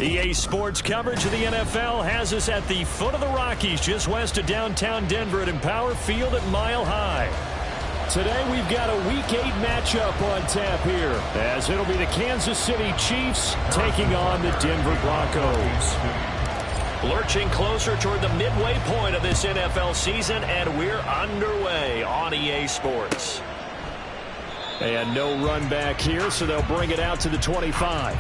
EA Sports coverage of the NFL has us at the foot of the Rockies, just west of downtown Denver at Empower Field at Mile High. Today we've got a Week 8 matchup on tap here, as it'll be the Kansas City Chiefs taking on the Denver Broncos. Lurching closer toward the midway point of this NFL season, and we're underway on EA Sports. And no run back here, so they'll bring it out to the 25.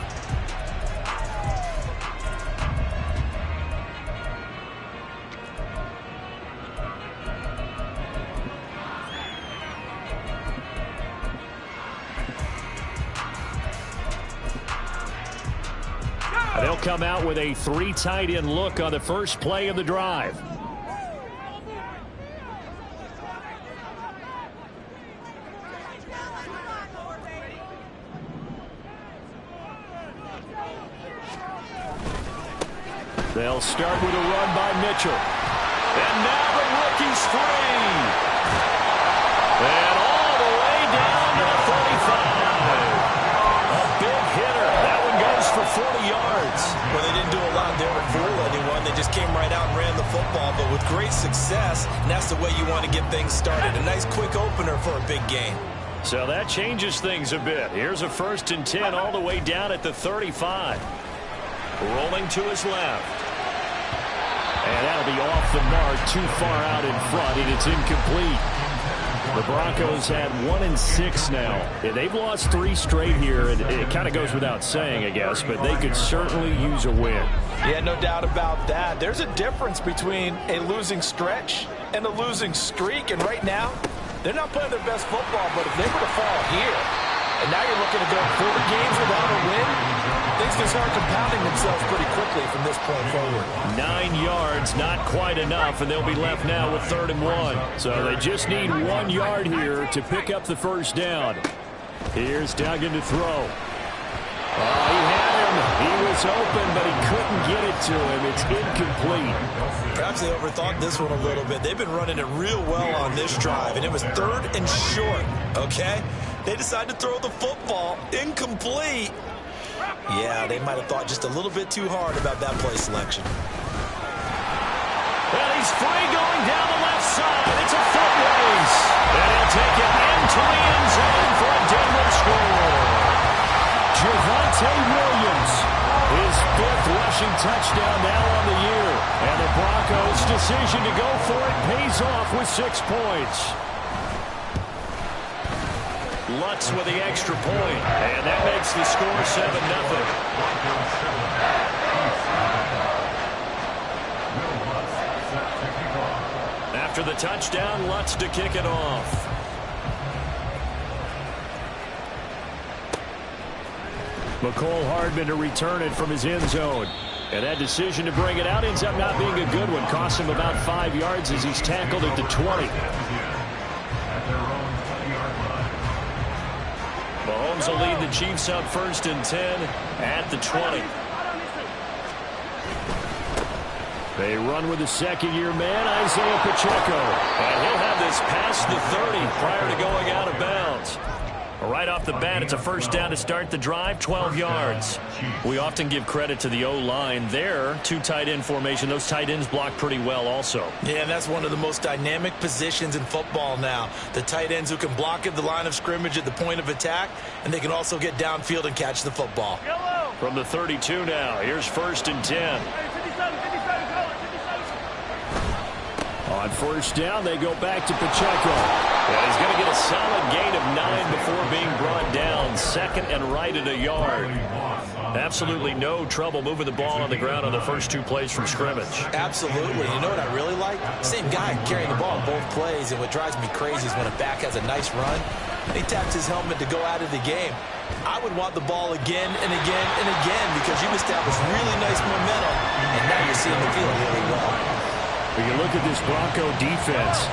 They'll come out with a 3 tight end look on the first play of the drive. They'll start with a run by Mitchell. And now the rookie's free. And all the way down to the 35. A big hitter. That one goes for 40 yards. Well, they didn't do a lot there to fool anyone. They just came right out and ran the football, but with great success, and that's the way you want to get things started. A nice quick opener for a big game. So that changes things a bit. Here's a 1st and 10 all the way down at the 35. Rolling to his left. And that'll be off the mark, too far out in front, and it's incomplete. The Broncos had 1-6 now. Yeah, they've lost 3 straight here, and it kind of goes without saying, I guess, but they could certainly use a win. Yeah, no doubt about that. There's a difference between a losing stretch and a losing streak, and right now, they're not playing their best football, but if they were to fall here, and now you're looking to go 4 games without a win, things can start compounding themselves pretty quickly from this point forward. 9 yards, not quite enough, and they'll be left now with 3rd and 1. So they just need 1 yard here to pick up the first down. Here's Duggan to throw. Oh, he had him. He was open, but he couldn't get it to him. It's incomplete. Perhaps they overthought this one a little bit. They've been running it real well on this drive, and it was 3rd and short, okay? They decided to throw the football incomplete. Yeah, they might have thought just a little bit too hard about that play selection. Well, he's free going down the left side. It's a foot race. And he'll take it into the end zone for a Denver score. Javonte Williams, his 5th rushing touchdown now on the year. And the Broncos' decision to go for it pays off with 6 points. Lutz with the extra point, and that makes the score 7-0. After the touchdown, Lutz to kick it off. McCole Hardman to return it from his end zone. And that decision to bring it out ends up not being a good one. Costs him about 5 yards as he's tackled at the 20. Mahomes will lead the Chiefs up 1st and 10 at the 20. They run with the 2nd-year man, Isaiah Pacheco. And he'll have this past the 30 prior to going out of bounds. Right off the bat, it's a 1st down to start the drive, 12 yards. We often give credit to the O-line there. 2 tight end formation. Those tight ends block pretty well also. Yeah, and that's one of the most dynamic positions in football now. The tight ends who can block at the line of scrimmage at the point of attack, and they can also get downfield and catch the football. From the 32 now, here's 1st and 10. On 1st down, they go back to Pacheco. And he's going to get a solid gain of 9 before being brought down. 2nd and right at a yard. Absolutely no trouble moving the ball on the ground on the first 2 plays from scrimmage. Absolutely. You know what I really like? Same guy carrying the ball on both plays, and what drives me crazy is when a back has a nice run, and he taps his helmet to go out of the game. I would want the ball again and again and again because you've established really nice momentum, and now you're seeing the field really well. When you look at this Bronco defense,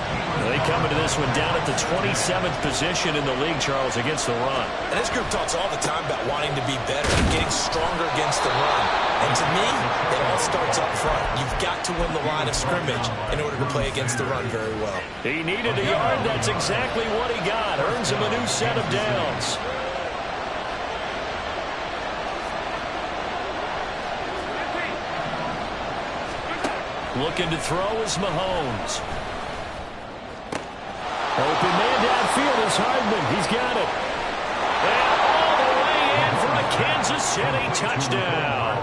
they come into this one down at the 27th position in the league, Charles, against the run. And this group talks all the time about wanting to be better, getting stronger against the run. And to me, it all starts up front. You've got to win the line of scrimmage in order to play against the run very well. He needed a yard. That's exactly what he got. Earns him a new set of downs. Looking to throw is Mahomes. Open man downfield is Hardman. He's got it. And all the way in for a Kansas City touchdown.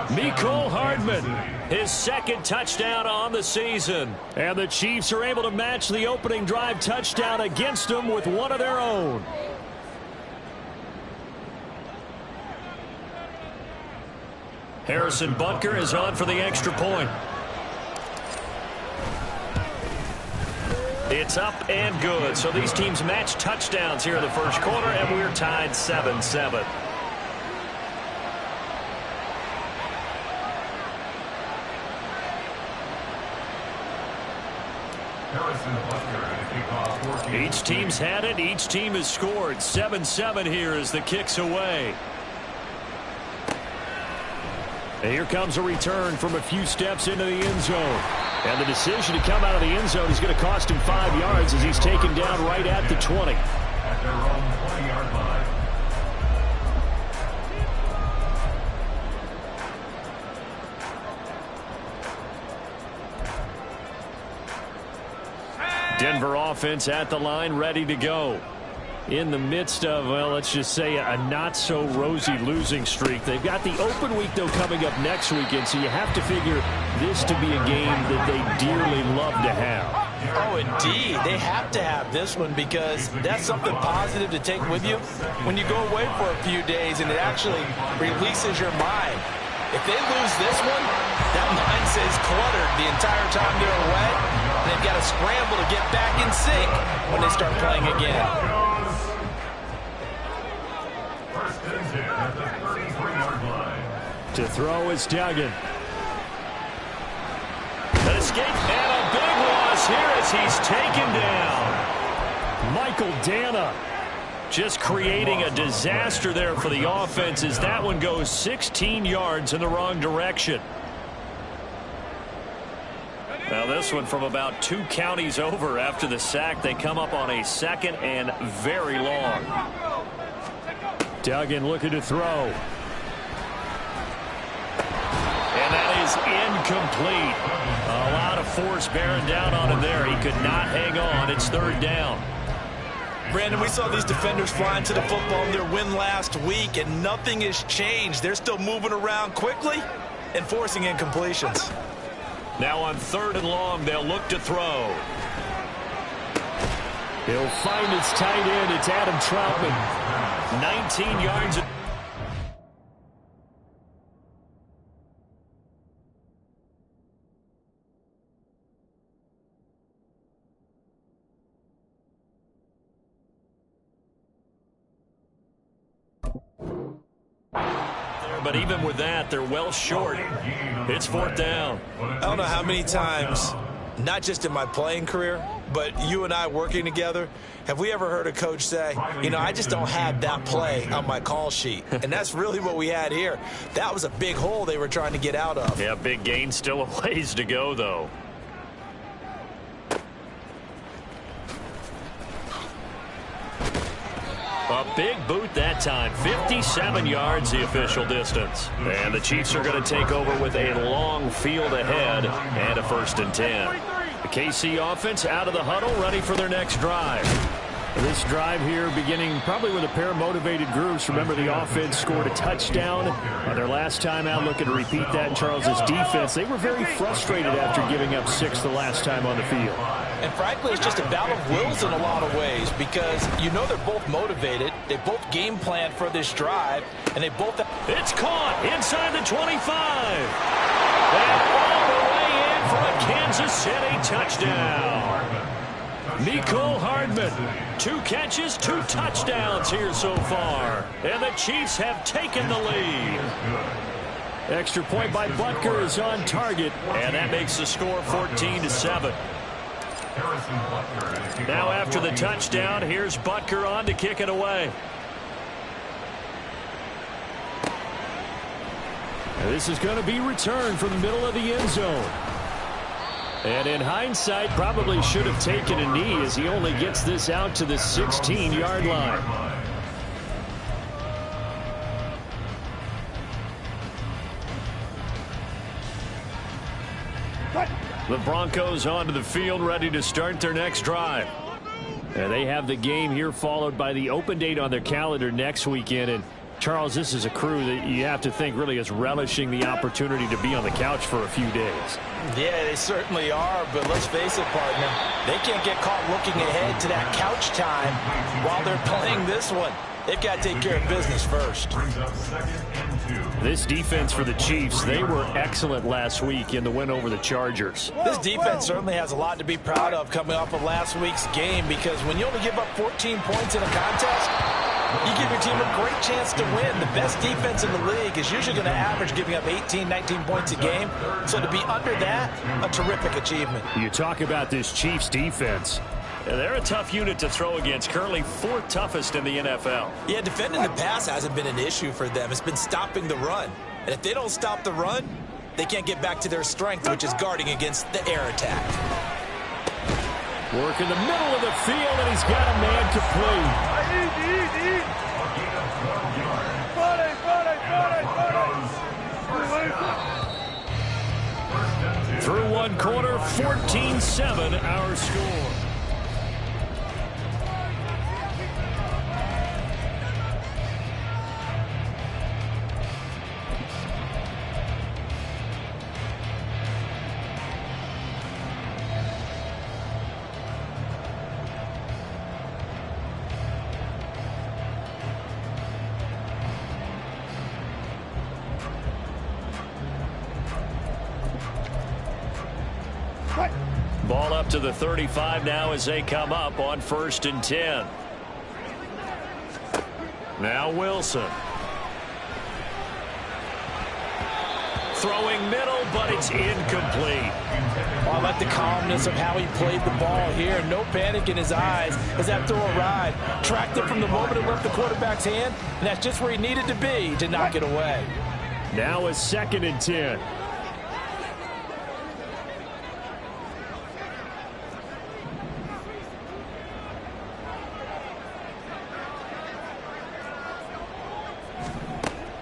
Mecole Hardman, his second touchdown on the season. And the Chiefs are able to match the opening drive touchdown against them with one of their own. Harrison Butker is on for the extra point. It's up and good. So these teams match touchdowns here in the first quarter, and we're tied 7-7. Each team's had it. Each team has scored. 7-7 here as the kick's away. And here comes a return from a few steps into the end zone. And the decision to come out of the end zone is going to cost him 5 yards as he's taken down right at the 20. At their own 20-yard line. Denver offense at the line, ready to go. In the midst of, well, let's just say a not-so-rosy losing streak. They've got the open week, though, coming up next weekend, so you have to figure this to be a game that they dearly love to have. Oh, indeed. They have to have this one because that's something positive to take with you when you go away for a few days, and it actually releases your mind. If they lose this one, that mind stays cluttered the entire time they're away, and they've got to scramble to get back in sync when they start playing again. To throw is Duggan. An escape and a big loss here as he's taken down. Michael Dana just creating a disaster there for the offense as that one goes 16 yards in the wrong direction. Now this one from about 2 counties over after the sack. They come up on a second and very long. Duggan looking to throw. And that is incomplete. A lot of force bearing down on him there. He could not hang on. It's third down. Brandon, we saw these defenders flying to the football in their win last week, and nothing has changed. They're still moving around quickly and forcing incompletions. Now on third and long, they'll look to throw. He'll find his tight end. It's Adam Troutman. 19 yards. But even with that, they're well short. It's fourth down. I don't know how many times, not just in my playing career, but you and I working together, have we ever heard a coach say, you know, I just don't have that play on my call sheet. And that's really what we had here. That was a big hole they were trying to get out of. Yeah, big gain. Still a ways to go, though. A big boot that time. 57 yards the official distance. And the Chiefs are going to take over with a long field ahead and a 1st and 10. The KC offense out of the huddle, ready for their next drive. This drive here beginning probably with a pair of motivated groups. Remember, the offense scored a touchdown on their last time out. Looking to repeat that in Charles's defense. They were very frustrated after giving up 6 the last time on the field. And frankly, it's just a battle of wills in a lot of ways because you know they're both motivated. They both game planned for this drive, and they both... It's caught inside the 25. And all the way in for a Kansas City touchdown. Mecole Hardman, 2 catches, 2 touchdowns here so far. And the Chiefs have taken the lead. Extra point by Butker is on target, and that makes the score 14-7. Now after the touchdown, here's Butker on to kick it away. This is going to be returned from the middle of the end zone. And in hindsight, probably should have taken a knee as he only gets this out to the 16-yard line. The Broncos onto the field, ready to start their next drive. And they have the game here followed by the open date on their calendar next weekend. And Charles, this is a crew that you have to think really is relishing the opportunity to be on the couch for a few days. Yeah, they certainly are, but let's face it, partner. They can't get caught looking ahead to that couch time while they're playing this one. They've got to take care of business first. This defense for the Chiefs, they were excellent last week in the win over the Chargers. This defense certainly has a lot to be proud of coming off of last week's game, because when you only give up 14 points in a contest, you give your team a great chance to win. The best defense in the league is usually going to average giving up 18, 19 points a game. So to be under that, a terrific achievement. You talk about this Chiefs defense. They're a tough unit to throw against, currently 4th toughest in the NFL. Yeah, defending the pass hasn't been an issue for them. It's been stopping the run. And if they don't stop the run, they can't get back to their strength, which is guarding against the air attack. Work in the middle of the field, and he's got a man complete. Through one quarter, 14-7 our score. Ball up to the 35 now as they come up on 1st and 10. Now Wilson. Throwing middle, but it's incomplete. I like the calmness of how he played the ball here. No panic in his eyes as that throw arrived. Tracked it from the moment it left the quarterback's hand, and that's just where he needed to be to knock it away. Now a 2nd and 10.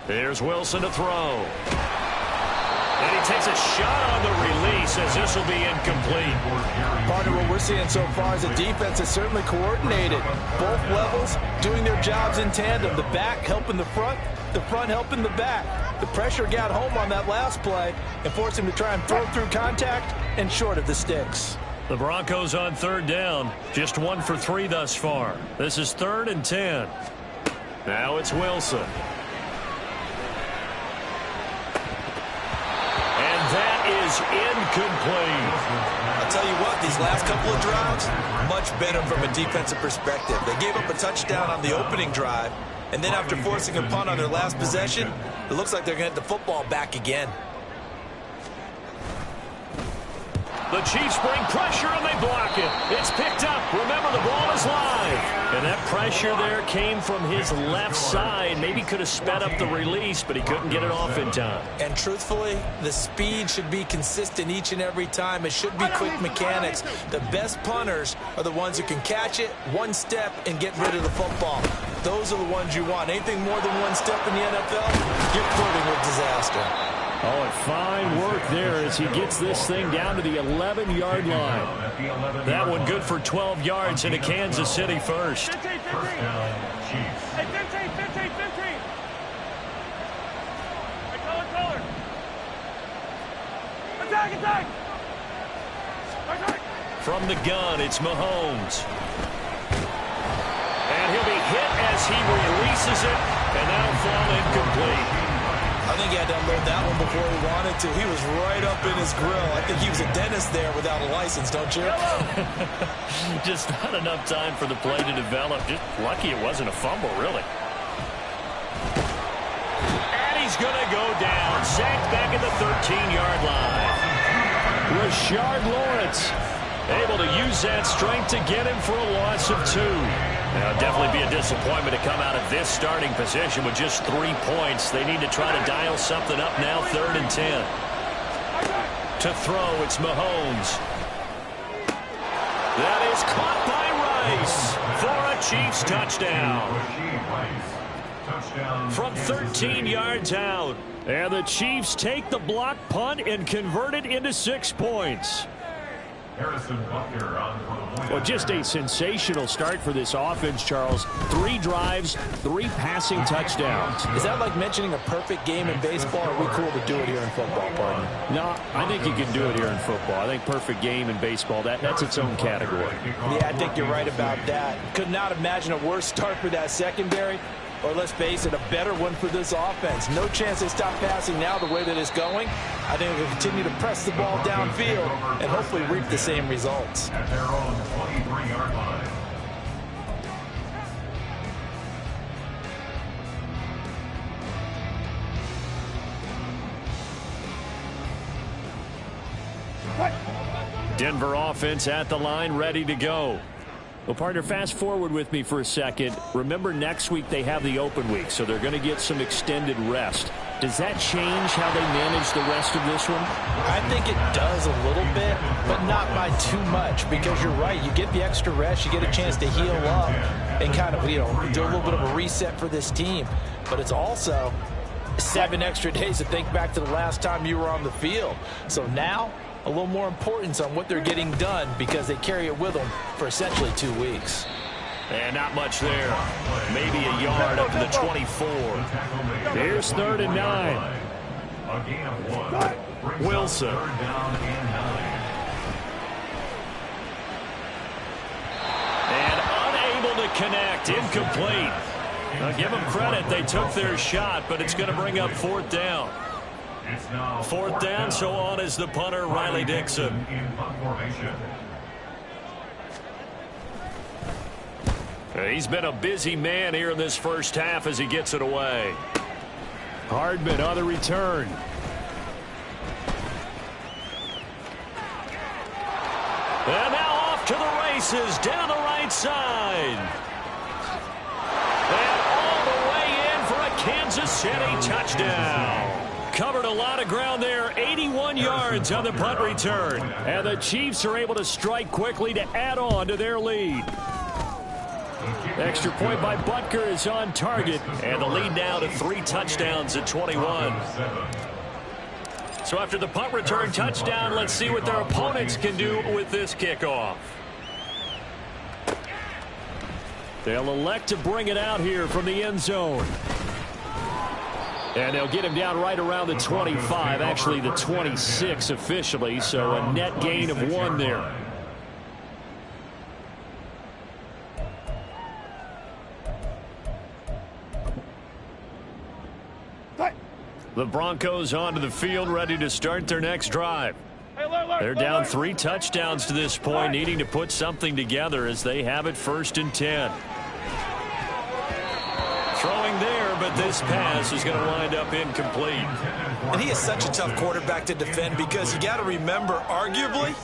There's Wilson to throw. And he takes a shot on the release as this will be incomplete. Partner, what we're seeing so far is the defense is certainly coordinated. Both levels doing their jobs in tandem. The back helping the front helping the back. The pressure got home on that last play and forced him to try and throw through contact and short of the sticks. The Broncos on 3rd down. Just 1 for 3 thus far. This is 3rd and 10. Now it's Wilson. That is incomplete. I'll tell you what, these last couple of drives, much better from a defensive perspective. They gave up a touchdown on the opening drive, and then after forcing a punt on their last possession, it looks like they're going to get the football back again. The Chiefs bring pressure, and they block it. It's picked up. Remember, the ball is live. And that pressure there came from his left side. Maybe could have sped up the release, but he couldn't get it off in time. And truthfully, the speed should be consistent each and every time. It should be quick mechanics. The best punters are the ones who can catch it, one step, and get rid of the football. Those are the ones you want. Anything more than one step in the NFL, you're flirting with disaster. Oh, and fine work there as he gets this thing down to the 11-yard line. That one good for 12 yards into Kansas City first. 15, 15. Hey, 15. Hey, color. Attack. From the gun, it's Mahomes. And he'll be hit as he releases it, and that'll fall incomplete. I think he had to unload that one before he wanted to. He was right up in his grill. I think he was a dentist there without a license, don't you? Just not enough time for the play to develop. Just lucky it wasn't a fumble, really. And he's going to go down. Sacked back at the 13-yard line. Rashard Lawrence able to use that strength to get him for a loss of 2. Now, definitely be a disappointment to come out of this starting position with just 3 points. They need to try to dial something up now, 3rd and 10. To throw, it's Mahomes. That is caught by Rice for a Chiefs touchdown. From 13 yards out. And the Chiefs take the block punt and convert it into 6 points. Well, just a sensational start for this offense, Charles. 3 drives, 3 passing touchdowns. Is that like mentioning a perfect game in baseball, or are we cool to do it here in football, partner? No, I think you can do it here in football. I think perfect game in baseball, that's its own category. Yeah, I think you're right about that. Could not imagine a worse start for that secondary, or let's face it, a better one for this offense. No chance they stop passing now the way that it's going. I think they'll continue to press the ball downfield and hopefully reap the same results. At their own 23-yard line. Denver offense at the line, ready to go. Well, partner, fast forward with me for a second. Remember, next week they have the open week, so they're going to get some extended rest. Does that change how they manage the rest of this one? I think it does a little bit, but not by too much, because you're right. You get the extra rest, you get a chance to heal up and kind of, do a little bit of a reset for this team. But it's also 7 extra days to think back to the last time you were on the field. So now, a little more importance on what they're getting done, because they carry it with them for essentially 2 weeks. And not much there. Maybe a yard up to the 24. Here's 3rd and 9. A gain of 1. Wilson. 3rd down and 9. And unable to connect. Incomplete. Now give them credit. They took their shot, but it's going to bring up 4th down. 4th down, so on is the punter, Riley Dixon. In punt formation. He's been a busy man here in this first half as he gets it away. Hardman on the return. And now off to the races down the right side. And all the way in for a Kansas City touchdown. Covered a lot of ground there, 81 yards on the punt return. And the Chiefs are able to strike quickly to add on to their lead. Extra point by Butker is on target, and the lead now to 3 touchdowns at 21. So after the punt return touchdown, let's see what their opponents can do with this kickoff. They'll elect to bring it out here from the end zone. And they'll get him down right around the 25, actually the 26 officially, so a net gain of 1 there. The Broncos onto the field, ready to start their next drive. They're down 3 touchdowns to this point, needing to put something together as they have it 1st and 10. Throwing there, but this pass is going to wind up incomplete. And he is such a tough quarterback to defend, because you got to remember, arguably,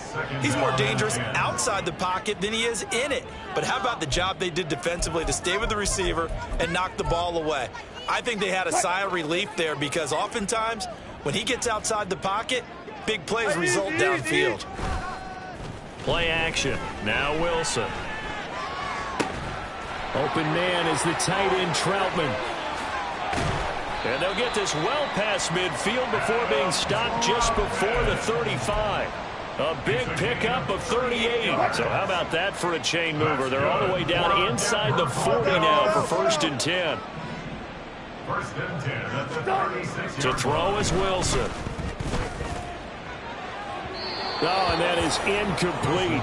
he's more dangerous outside the pocket than he is in it. But how about the job they did defensively to stay with the receiver and knock the ball away? I think they had a sigh of relief there, because oftentimes when he gets outside the pocket, big plays result downfield. Play action. Now Wilson. Open man is the tight end Troutman. And they'll get this well past midfield before being stopped just before the 35. A big pickup of 38. So how about that for a chain mover? They're all the way down inside the 40 now for 1st and 10. 1st and 10 at the 36. To throw is Wilson. Oh, and that is incomplete.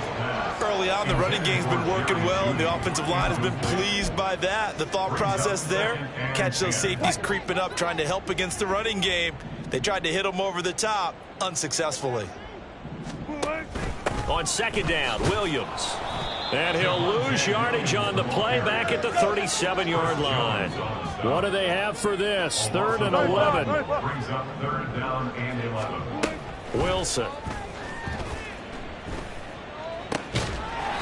Early on, the running game's been working well, and the offensive line has been pleased by that. The thought process there, catch those safeties creeping up, trying to help against the running game. They tried to hit them over the top, unsuccessfully. On 2nd down, Williams. And he'll lose yardage on the play back at the 37-yard line. What do they have for this? 3rd and 11. Brings up 3rd down and 11. Wilson.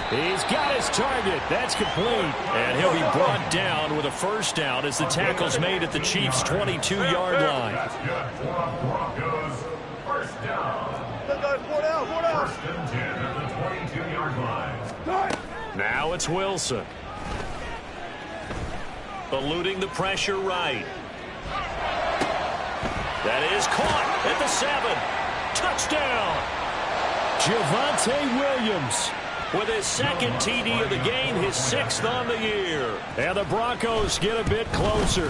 He's got his target. That's complete. And he'll be brought down with a 1st down as the tackle's made at the Chiefs' 22-yard line. That's good for Broncos. 1st down. 1st and 10 at the 22-yard line. Now it's Wilson. Eluding the pressure right. That is caught at the 7. Touchdown. Javonte Williams with his second TD of the game, his 6th on the year. And the Broncos get a bit closer.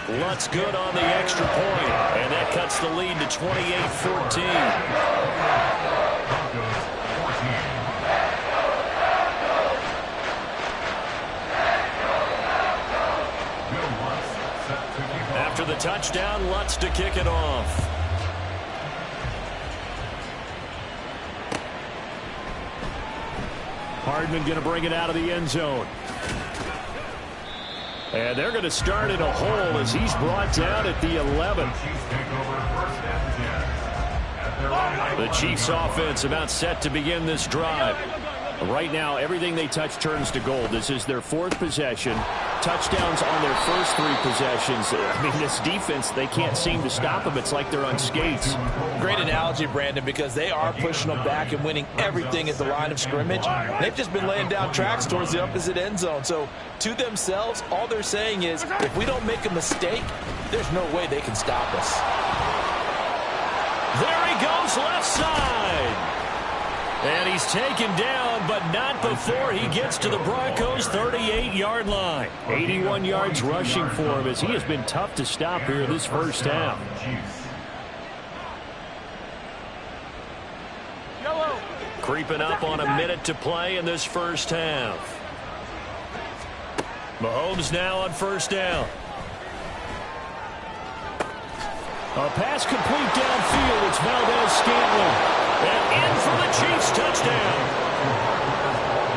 Lutz good on the extra point, and that cuts the lead to 28-14. After the touchdown, Lutz to kick it off. Hardman going to bring it out of the end zone. And they're going to start in a hole as he's brought down at the 11. The Chiefs offense about set to begin this drive. Right now, everything they touch turns to gold. This is their 4th possession. Touchdowns on their first 3 possessions. I mean, this defense, they can't seem to stop them. It's like they're on skates. Great analogy, Brandon, because they are pushing them back and winning everything at the line of scrimmage. They've just been laying down tracks towards the opposite end zone. So, to themselves, all they're saying is, if we don't make a mistake, there's no way they can stop us. There he goes, left side. And he's taken down, but not before he gets to the Broncos' 38-yard line. 81 yards rushing for him as he has been tough to stop here this first half. Creeping up on a minute to play in this first half. Mahomes now on first down. A pass complete downfield. It's Valdez-Scantling. And in for the Chiefs, touchdown.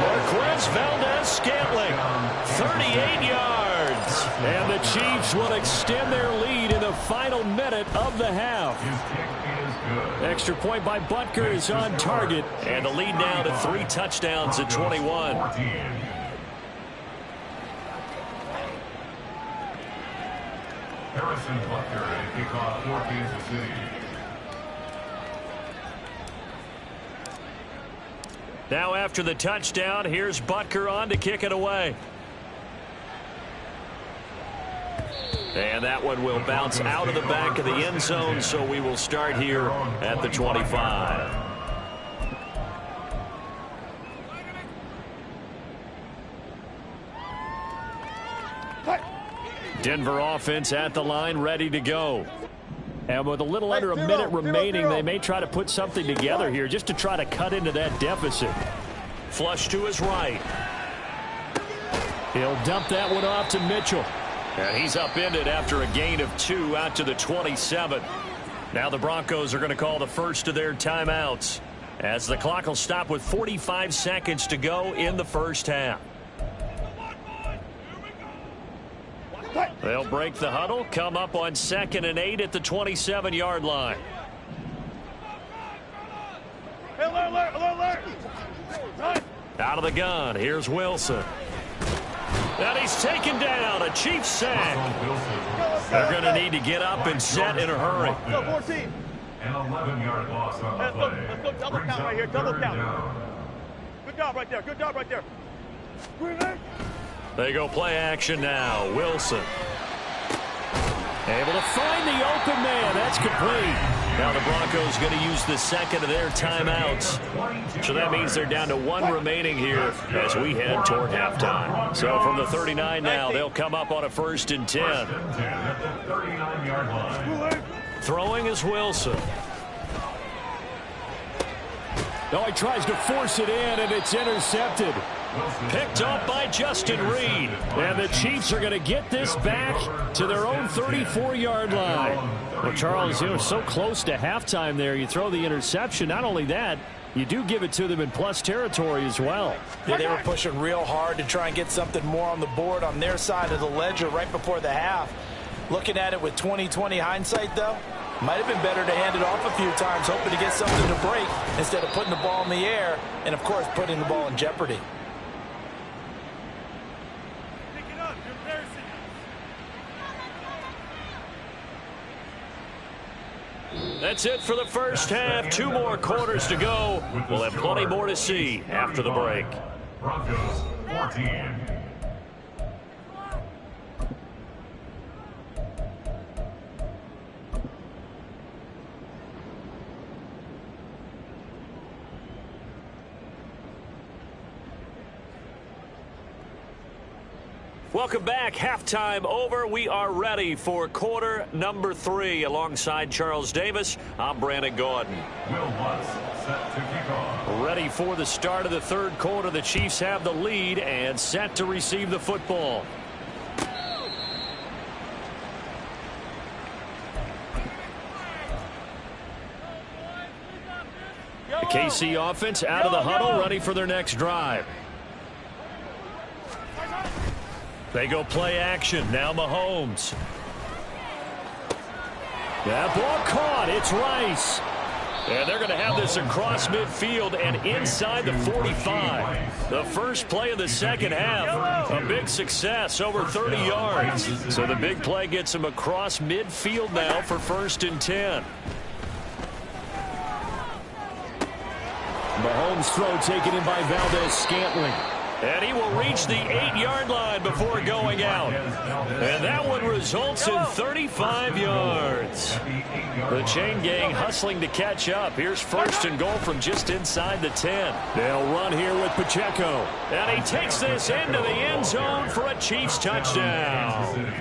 Marquez Valdez-Scantling, 38 yards. And the Chiefs will extend their lead in the final minute of the half. Extra point by Butker is on target. And the lead now to 3 touchdowns at 21. Harrison Butker at kickoff for Kansas City. Now after the touchdown, here's Butker on to kick it away. And that one will bounce out of the back of the end zone, so we will start here at the 25. Denver offense at the line, ready to go. And with a little under a minute remaining, they may try to put something together here just to try to cut into that deficit. Flush to his right. He'll dump that one off to Mitchell. And he's upended after a gain of 2 out to the 27. Now the Broncos are going to call the first of their timeouts as the clock will stop with 45 seconds to go in the first half. They'll break the huddle, come up on 2nd and 8 at the 27-yard line. Out of the gun, here's Wilson. And he's taken down, a Chiefs sack. They're going to need to get up and set in a hurry. An 11-yard loss on the play. Let's go double count right here, double count. Good job right there, good job right there. They go play action now. Wilson. Able to find the open man. That's complete. Now the Broncos going to use the second of their timeouts. So that means they're down to 1 remaining here as we head toward halftime. So from the 39 now, they'll come up on a 1st and 10. Throwing is Wilson. No, he tries to force it in, and it's intercepted. Picked up by Justin Reed. And the Chiefs are going to get this back to their own 34-yard line. Well, Charles, so close to halftime there. You throw the interception. Not only that, you do give it to them in plus territory as well. Yeah, they were pushing real hard to try and get something more on the board on their side of the ledger right before the half. Looking at it with 20/20 hindsight, though, might have been better to hand it off a few times, hoping to get something to break instead of putting the ball in the air and, of course, putting the ball in jeopardy. That's it for the first half. 2 more quarters to go. We'll have plenty more to see after the break. Broncos 14. Welcome back. Halftime over. We are ready for quarter number 3. Alongside Charles Davis, I'm Brandon Gordon. Will Lutz set to kick off. Ready for the start of the third quarter. The Chiefs have the lead and set to receive the football. The KC offense out of the huddle, ready for their next drive. They go play action. Now Mahomes. That ball caught. It's Rice. And they're going to have this across midfield and inside the 45. The first play of the second half. A big success, over 30 yards. So the big play gets him across midfield now for 1st and 10. Mahomes' throw taken in by Valdez-Scantling. And he will reach the 8-yard line before going out. And that one results in 35 yards. The chain gang hustling to catch up. Here's 1st and goal from just inside the 10. They'll run here with Pacheco. And he takes this into the end zone for a Chiefs touchdown.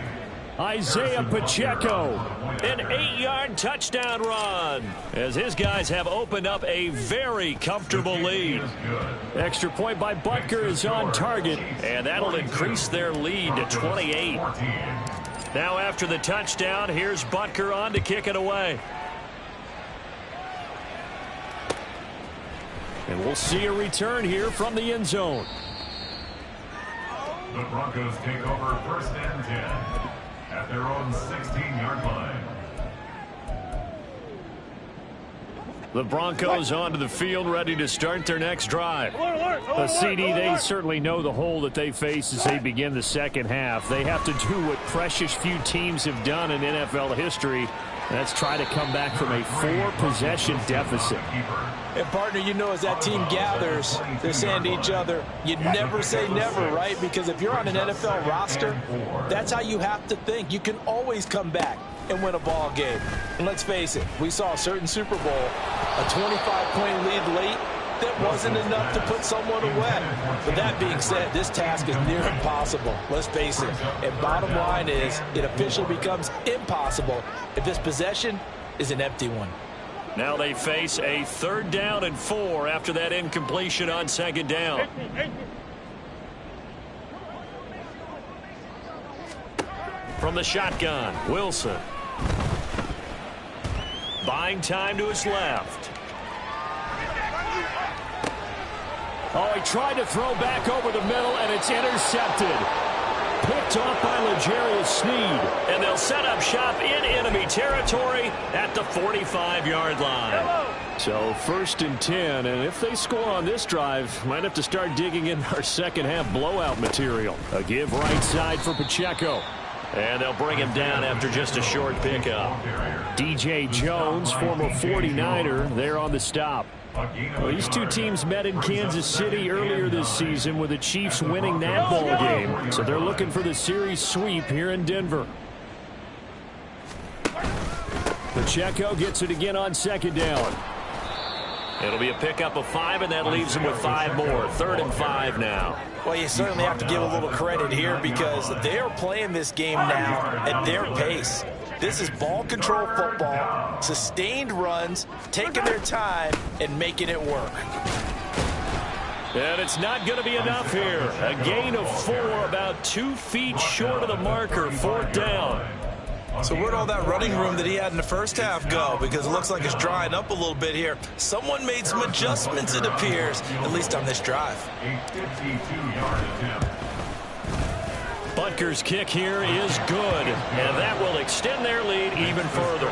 Isaiah Pacheco, an 8-yard touchdown run, as his guys have opened up a very comfortable lead. Extra point by Butker is on target, and that'll increase their lead to 28. Now after the touchdown, here's Butker on to kick it away. And we'll see a return here from the end zone. The Broncos take over 1st and 10. At their own 16-yard line. The Broncos onto the field, ready to start their next drive. A CD, they certainly know the hole that they face as they begin the second half. They have to do what precious few teams have done in NFL history. That's try to come back from a 4-possession deficit. And, partner, you know, as that team gathers, they're saying to each other, you never say never, right? Because if you're on an NFL roster, that's how you have to think. You can always come back and win a ball game. And let's face it, we saw a certain Super Bowl, a 25-point lead late. That wasn't enough to put someone away. But that being said, this task is near impossible. Let's face it. And bottom line is, it officially becomes impossible if this possession is an empty one. Now they face a 3rd down and 4 after that incompletion on 2nd down. From the shotgun, Wilson. Buying time to his left. Oh, he tried to throw back over the middle, and it's intercepted. Picked off by L'Jarius Sneed. And they'll set up shop in enemy territory at the 45-yard line. So 1st and 10, and if they score on this drive, might have to start digging in our second-half blowout material. A give right side for Pacheco. And they'll bring him down after just a short pickup. DJ Jones, former 49er, there on the stop. Well, these two teams met in Kansas City earlier this season with the Chiefs winning that ball game. So they're looking for the series sweep here in Denver. Pacheco gets it again on 2nd down. It'll be a pickup of 5, and that leaves them with 5 more. 3rd and 5 now. Well, you certainly have to give a little credit here because they are playing this game now at their pace. This is ball control football, sustained runs, taking their time, and making it work. And it's not going to be enough here. A gain of 4, about 2 feet short of the marker, 4th down. So where'd all that running room that he had in the first half go? Because it looks like it's drying up a little bit here. Someone made some adjustments, it appears, at least on this drive. A 52-yard attempt. Butker's kick here is good, and that will extend their lead even further.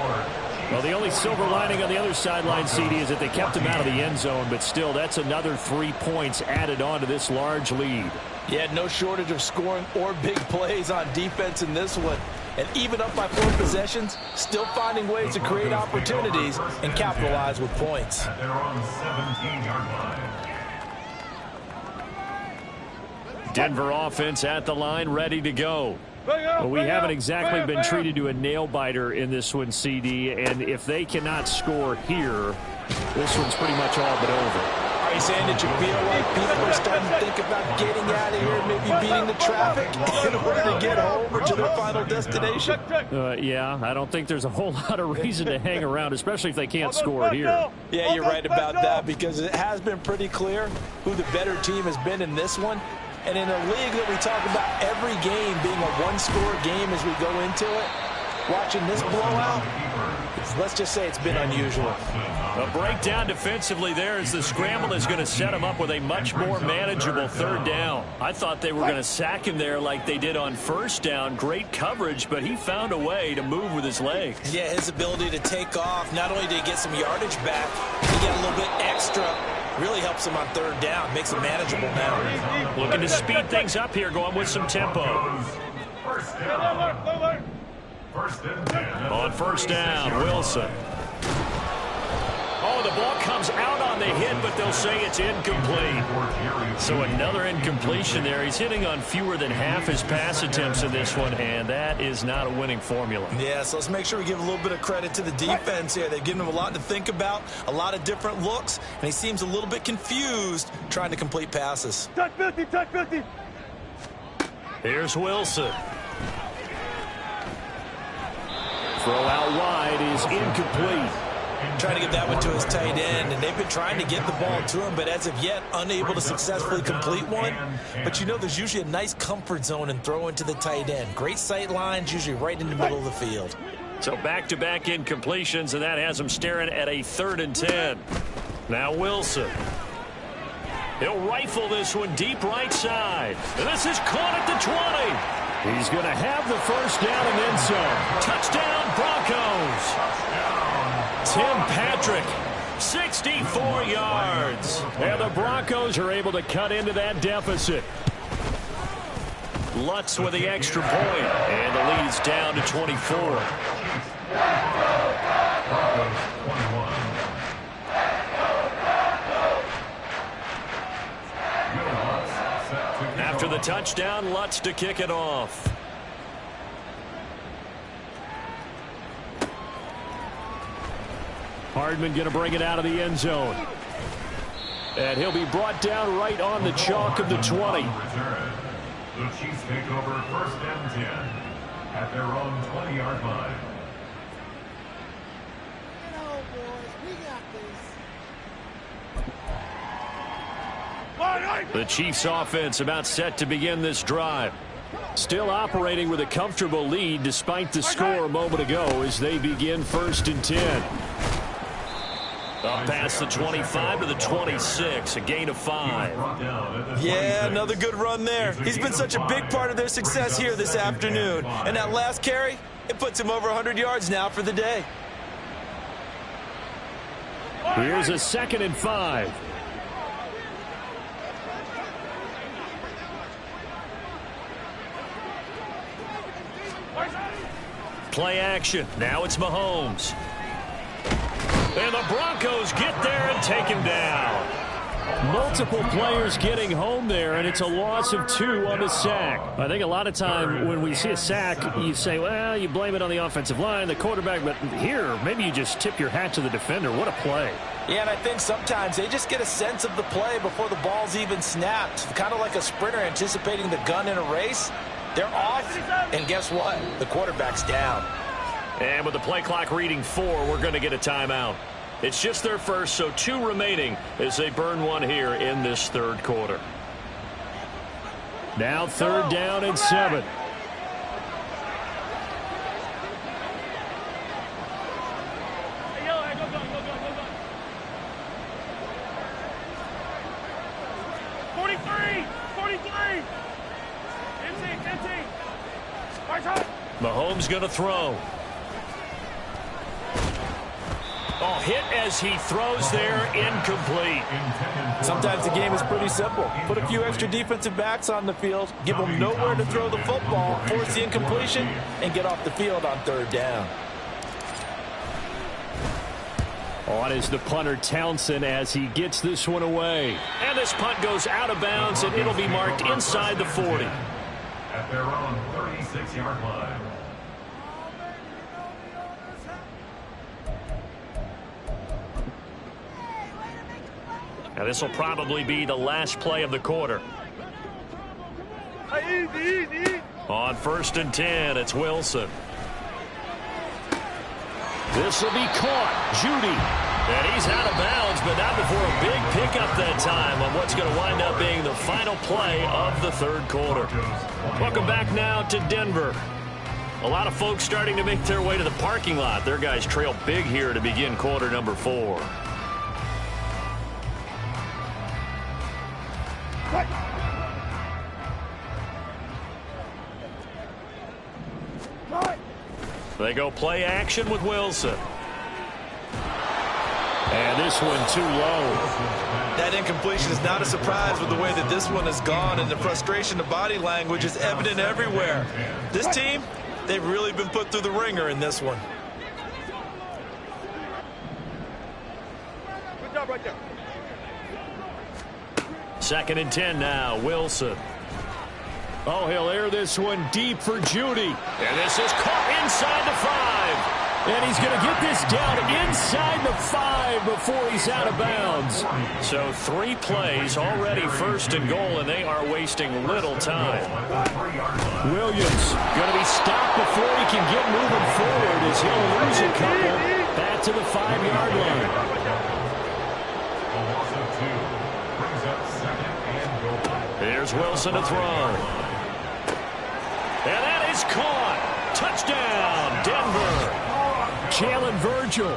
Well, the only silver lining on the other sideline, CD, is that they kept him out of the end zone, but still, that's another 3 points added on to this large lead. Yeah, no shortage of scoring or big plays on defense in this one. And even up by 4 possessions, still finding ways to create opportunities and capitalize with points. At their own 17-yard line. Denver offense at the line, ready to go. Well, we haven't exactly been treated to a nail-biter in this one, CD, and if they cannot score here, this one's pretty much all but over. Are you saying that you feel like people are starting to think about getting out of here, maybe beating the traffic in order to get home or to their final destination? Yeah, I don't think there's a whole lot of reason to hang around, especially if they can't score here. Yeah, you're right about that, because it has been pretty clear who the better team has been in this one. And in a league that we talk about every game being a one-score game as we go into it, watching this blowout, let's just say it's been unusual. A breakdown defensively there as the scramble is going to set him up with a much more manageable third down. I thought they were going to sack him there like they did on first down. Great coverage, but he found a way to move with his legs. Yeah, his ability to take off, not only did he get some yardage back, he got a little bit extra. Really helps him on third down, makes it manageable now. Looking to speed things up here, going with some tempo. First down. First and 10. On first down, Wilson. Oh, the ball comes out on the hit, but they'll say it's incomplete. So another incompletion there. He's hitting on fewer than half his pass attempts in this one, and that is not a winning formula. Yeah, so let's make sure we give a little bit of credit to the defense here. They've given him a lot to think about, a lot of different looks, and he seems a little bit confused trying to complete passes. Touch 50, touch 50. Here's Wilson. Throw out wide is incomplete. Trying to get that one to his tight end, and they've been trying to get the ball to him, but as of yet, unable to successfully complete one. But you know, there's usually a nice comfort zone in throwing to the tight end. Great sight lines, usually right in the middle of the field. So back-to-back incompletions, and that has him staring at a 3rd and 10. Now Wilson. He'll rifle this one deep right side. And this is caught at the 20. He's going to have the first down and then some. Touchdown, Broncos. Tim Patrick, 64 yards. And the Broncos are able to cut into that deficit. Lutz with the extra point, and the lead's down to 24. After the touchdown, Lutz to kick it off. Hardman going to bring it out of the end zone. And he'll be brought down right on the chalk of the 20. The Chiefs take over 1st and 10 at their own 20-yard line. The Chiefs offense about set to begin this drive. Still operating with a comfortable lead despite the score a moment ago as they begin 1st and 10. Up past the 25 to the 26, a gain of 5. Yeah, another good run there. He's been such a big part of their success here this afternoon. And that last carry, it puts him over 100 yards now for the day. Here's a 2nd and 5. Play action. Now it's Mahomes. And the Broncos get there and take him down. Multiple players getting home there, and it's a loss of 2 on the sack. I think a lot of time when we see a sack, you say, well, you blame it on the offensive line, the quarterback, but here, maybe you just tip your hat to the defender. What a play. Yeah, and I think sometimes they just get a sense of the play before the ball's even snapped. Kind of like a sprinter anticipating the gun in a race. They're off, and guess what? The quarterback's down. And with the play clock reading 4, we're going to get a timeout. It's just their first, so 2 remaining as they burn one here in this 3rd quarter. Now 3rd down and 7. Mahomes going to throw. Oh, hit as he throws there, incomplete. Sometimes the game is pretty simple. Put a few extra defensive backs on the field, give them nowhere to throw the football, force the incompletion, and get off the field on 3rd down. On is the punter Townsend as he gets this one away. And this punt goes out of bounds, and it'll be marked inside the 40. At their own 36-yard line. Now this will probably be the last play of the quarter. Hey, easy. On 1st and 10, it's Wilson. This will be caught. Judy. And he's out of bounds, but not before a big pickup that time on what's going to wind up being the final play of the 3rd quarter. Welcome back now to Denver. A lot of folks starting to make their way to the parking lot. Their guys trail big here to begin quarter number 4. They go play action with Wilson. And this one too low. That incompletion is not a surprise with the way that this one has gone, and the frustration, the body language is evident everywhere. This team, they've really been put through the ringer in this one. Good job right there. 2nd and 10 now, Wilson. Oh, he'll air this one deep for Judy. And this is caught inside the 5. And he's going to get this down inside the 5 before he's out of bounds. So 3 plays already 1st and goal, and they are wasting little time. Williams going to be stopped before he can get moving forward as he'll lose a couple back to the 5-yard line. A loss of 2 brings up 2nd and goal. Here's Wilson to throw. And that is caught. Touchdown, Denver. Jalen Virgil,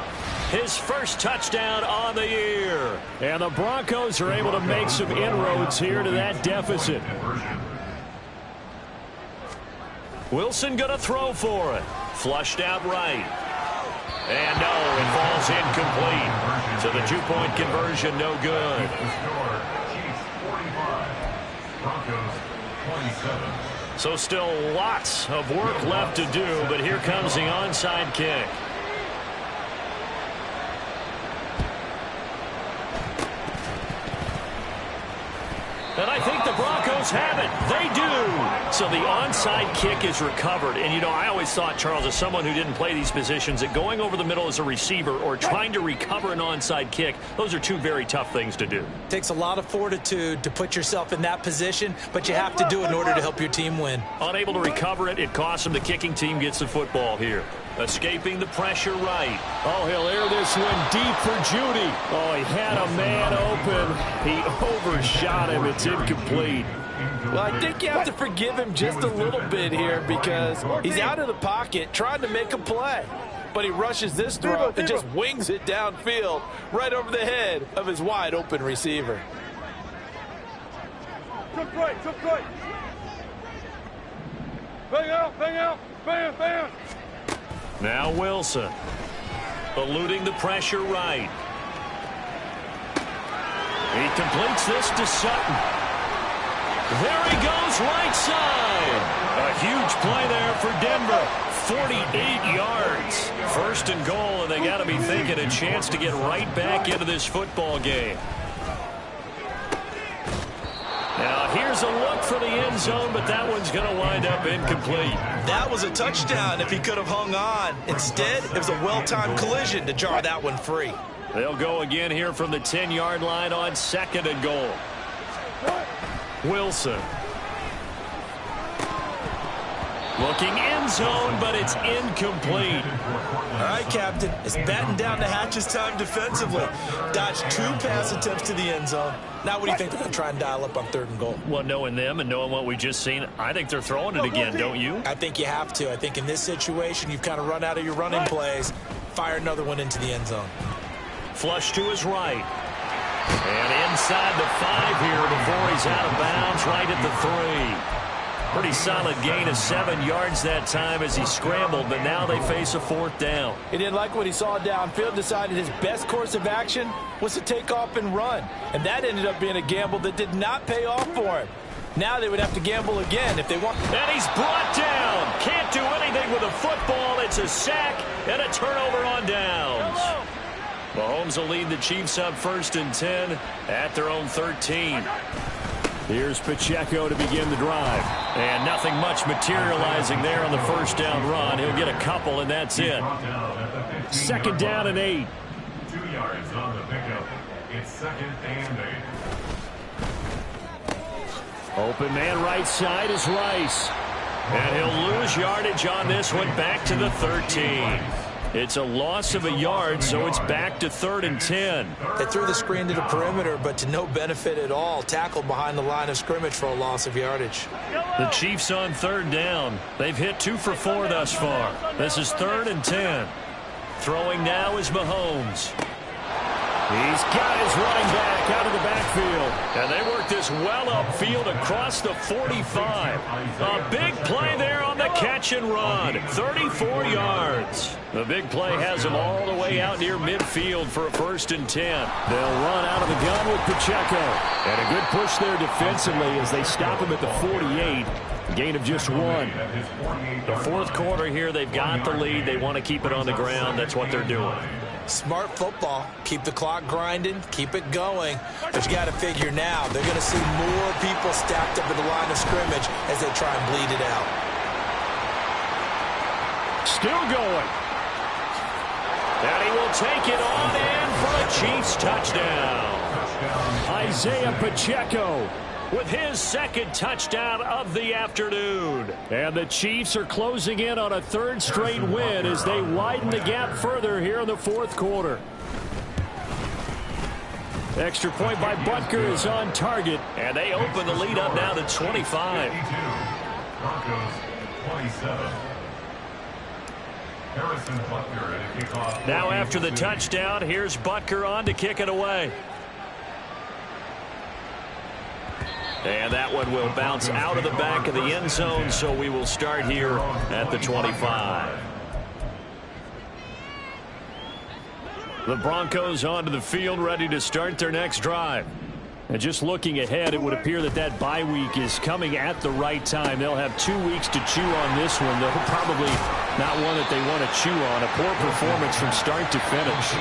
his first touchdown on the year. And the Broncos are able to make some inroads here to that deficit. Wilson going to throw for it. Flushed out right. And no, it falls incomplete. So the 2-point conversion, no good. Chiefs 45, Broncos 27. So still lots of work left to do, but here comes the onside kick. And I think the Broncos have it. They do. So the onside kick is recovered. And, you know, I always thought, Charles, as someone who didn't play these positions, that going over the middle as a receiver or trying to recover an onside kick, those are 2 very tough things to do. Takes a lot of fortitude to put yourself in that position, but you have to do it in order to help your team win. Unable to recover it, it costs them. The kicking team gets the football here. Escaping the pressure right. Oh, he'll air this one deep for Judy. Oh, he had a man open. He overshot him. It's incomplete. Well, I think you have to forgive him just a little bit here because he's out of the pocket trying to make a play. But he rushes this throw and just wings it downfield right over the head of his wide open receiver. Took right. Bang out. Bang. Now Wilson. Eluding the pressure right. He completes this to Sutton. There he goes, right side. A huge play there for Denver. 48 yards. 1st and goal, and they got to be thinking a chance to get right back into this football game. Now, here's a look for the end zone, but that one's going to wind up incomplete. That was a touchdown if he could have hung on. Instead, it was a well-timed collision to jar that one free. They'll go again here from the 10-yard line on 2nd and goal. Wilson. Looking end zone, but it's incomplete. All right, Captain. It's batting down the hatches time defensively. Dodged 2 pass attempts to the end zone. Now what do you think they're going to try and dial up on 3rd and goal? Well, knowing them and knowing what we just seen, I think they're throwing it again, don't you? I think you have to. I think in this situation, you've kind of run out of your running plays. Fire another one into the end zone. Flush to his right. And inside the 5 here before he's out of bounds, right at the 3. Pretty solid gain of 7 yards that time as he scrambled, but now they face a 4th down. He didn't like what he saw downfield, decided his best course of action was to take off and run. And that ended up being a gamble that did not pay off for him. Now they would have to gamble again if they want. And he's brought down. Can't do anything with a football. It's a sack and a turnover on downs. Mahomes will lead the Chiefs up 1st and 10 at their own 13. Here's Pacheco to begin the drive. And nothing much materializing there on the 1st down run. He'll get a couple, and that's it. 2nd down and 8. 2 yards on the pickup. It's 2nd and 8. Open man right side is Rice. And he'll lose yardage on this one, back to the 13. It's a loss of a yard, so it's back to 3rd and 10. They threw the screen to the perimeter, but to no benefit at all. Tackled behind the line of scrimmage for a loss of yardage. The Chiefs on 3rd down. They've hit 2 for 4 thus far. This is 3rd and 10. Throwing now is Mahomes. He's got his running back out of the backfield. And they work this well upfield across the 45. A big play there on the catch and run. 34 yards. The big play has them all the way out near midfield for a 1st and 10. They'll run out of the gun with Pacheco. And a good push there defensively as they stop him at the 48. Gain of just 1. The 4th quarter here, they've got the lead. They want to keep it on the ground. That's what they're doing. Smart football. Keep the clock grinding. Keep it going. But you got to figure now, they're going to see more people stacked up at the line of scrimmage as they try and bleed it out. Still going. And he will take it on in for a Chiefs touchdown. Isaiah Pacheco with his 2nd touchdown of the afternoon. And the Chiefs are closing in on a 3rd straight win as they widen the gap further here in the 4th quarter. Extra point by Butker is on target, and they open the lead up now to 25. Broncos 27. Harrison Butker at a kickoff. Now after the touchdown, here's Butker on to kick it away. And that one will bounce out of the back of the end zone, so we will start here at the 25. The Broncos onto the field, ready to start their next drive. And just looking ahead, it would appear that that bye week is coming at the right time. They'll have 2 weeks to chew on this one, though probably not one that they want to chew on. A poor performance from start to finish.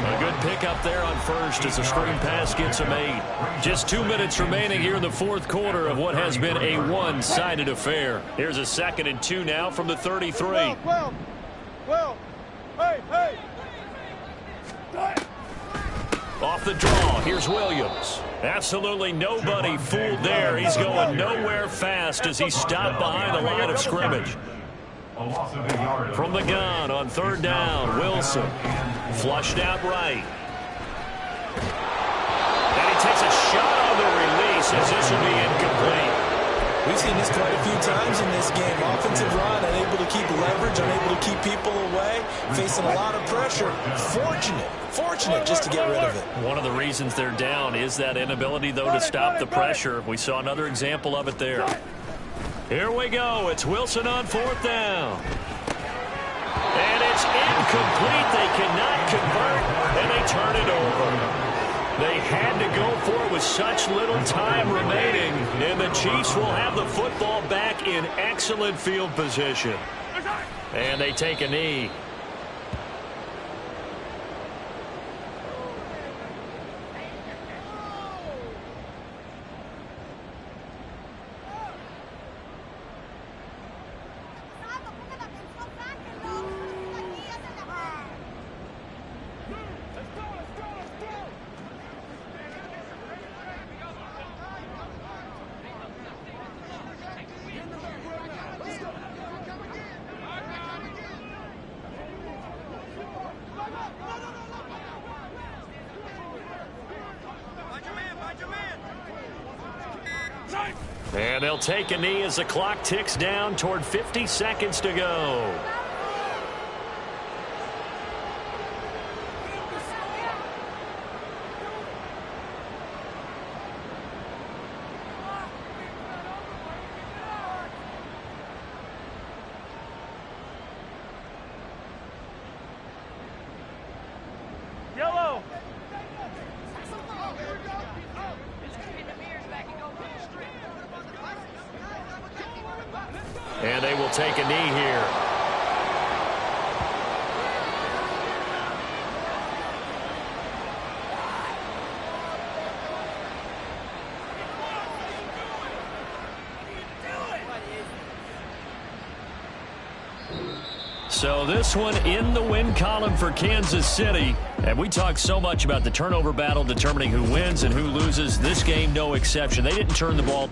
A good pickup there on first as the screen pass gets a made. Just 2 minutes remaining here in the 4th quarter of what has been a one-sided affair. Here's a 2nd and 2 now from the 33. Well, hey. Off the draw, here's Williams. Absolutely nobody fooled there. He's going nowhere fast as he stopped behind the line of scrimmage. From the gun on 3rd down, Wilson. Flushed out right. And he takes a shot on the release as this will be incomplete. We've seen this quite a few times in this game. Offensive line unable to keep leverage, unable to keep people away, facing a lot of pressure. Fortunate just to get rid of it. One of the reasons they're down is that inability, though, to stop the pressure. We saw another example of it there. Here we go. It's Wilson on 4th down. And it's incomplete. They cannot convert, and they turn it over. They had to go for it with such little time remaining, and the Chiefs will have the football back in excellent field position. And they take a knee. And they'll take a knee as the clock ticks down toward 50 seconds to go. Yellow. And they will take a knee here. So this one in the win column for Kansas City. And we talk so much about the turnover battle determining who wins and who loses. This game, no exception. They didn't turn the ball.